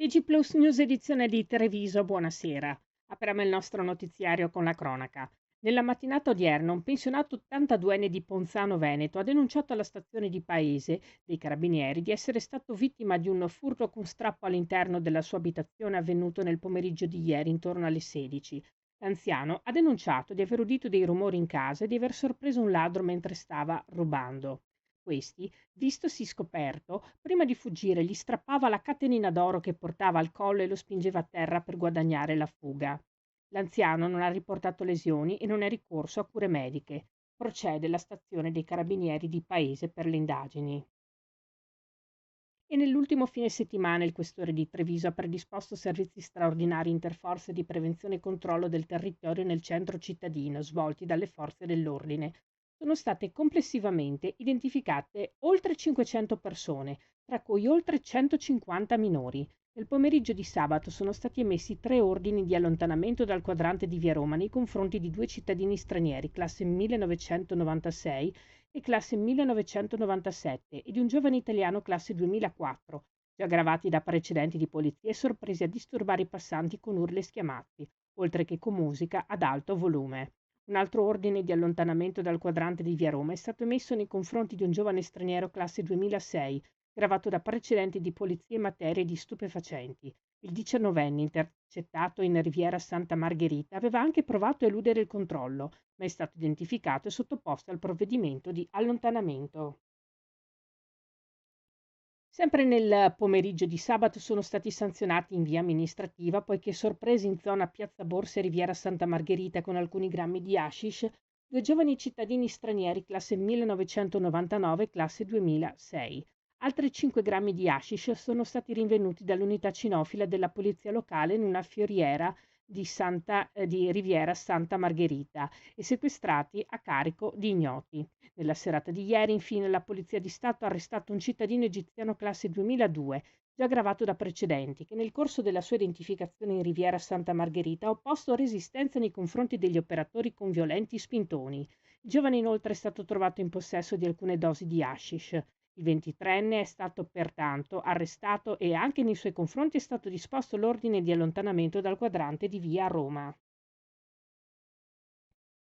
TG Plus News edizione di Treviso, buonasera. Apriamo il nostro notiziario con la cronaca. Nella mattinata odierna un pensionato 82enne di Ponzano Veneto ha denunciato alla stazione di Paese dei Carabinieri di essere stato vittima di un furto con strappo all'interno della sua abitazione avvenuto nel pomeriggio di ieri intorno alle 16. L'anziano ha denunciato di aver udito dei rumori in casa e di aver sorpreso un ladro mentre stava rubando. Questi, vistosi scoperto, prima di fuggire gli strappava la catenina d'oro che portava al collo e lo spingeva a terra per guadagnare la fuga. L'anziano non ha riportato lesioni e non è ricorso a cure mediche. Procede la stazione dei carabinieri di Paese per le indagini. E nell'ultimo fine settimana il questore di Treviso ha predisposto servizi straordinari interforze di prevenzione e controllo del territorio nel centro cittadino, svolti dalle forze dell'ordine. Sono state complessivamente identificate oltre 500 persone, tra cui oltre 150 minori. Nel pomeriggio di sabato sono stati emessi 3 ordini di allontanamento dal quadrante di Via Roma nei confronti di 2 cittadini stranieri, classe 1996 e classe 1997 e di un giovane italiano classe 2004, già gravati da precedenti di polizia e sorpresi a disturbare i passanti con urla e schiamazzi, oltre che con musica ad alto volume. Un altro ordine di allontanamento dal quadrante di Via Roma è stato emesso nei confronti di un giovane straniero classe 2006, gravato da precedenti di polizia in materia di stupefacenti. Il 19enne, intercettato in Riviera Santa Margherita, aveva anche provato a eludere il controllo, ma è stato identificato e sottoposto al provvedimento di allontanamento. Sempre nel pomeriggio di sabato sono stati sanzionati in via amministrativa poiché sorpresi in zona Piazza Borsa e Riviera Santa Margherita con alcuni grammi di hashish 2 giovani cittadini stranieri classe 1999 e classe 2006. Altri 5 grammi di hashish sono stati rinvenuti dall'unità cinofila della polizia locale in una fioriera di Riviera Santa Margherita e sequestrati a carico di ignoti. Nella serata di ieri, infine, la Polizia di Stato ha arrestato un cittadino egiziano classe 2002, già gravato da precedenti, che nel corso della sua identificazione in Riviera Santa Margherita ha opposto resistenza nei confronti degli operatori con violenti spintoni. Il giovane inoltre è stato trovato in possesso di alcune dosi di hashish. Il 23enne è stato pertanto arrestato e anche nei suoi confronti è stato disposto l'ordine di allontanamento dal quadrante di via Roma.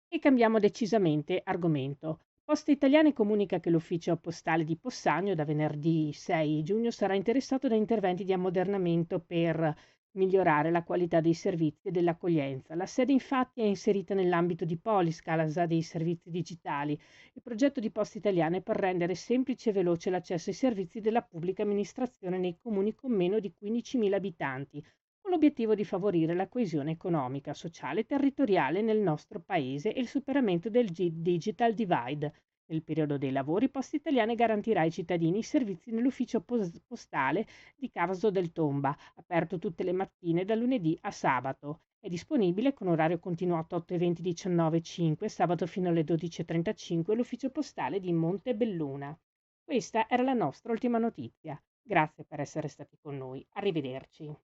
E cambiamo decisamente argomento. Poste Italiane comunica che l'ufficio postale di Possagno da venerdì 6 giugno sarà interessato da interventi di ammodernamento per migliorare la qualità dei servizi e dell'accoglienza. La sede infatti è inserita nell'ambito di Polis, casa dei servizi digitali. Il progetto di Poste Italiane è per rendere semplice e veloce l'accesso ai servizi della pubblica amministrazione nei comuni con meno di 15.000 abitanti, con l'obiettivo di favorire la coesione economica, sociale e territoriale nel nostro paese e il superamento del digital divide. Nel periodo dei lavori, Poste Italiane garantirà ai cittadini i servizi nell'ufficio postale di Cavaso del Tomba, aperto tutte le mattine da lunedì a sabato. È disponibile con orario continuato 8:20 19:05, sabato fino alle 12:35, l'ufficio postale di Montebelluna. Questa era la nostra ultima notizia. Grazie per essere stati con noi. Arrivederci.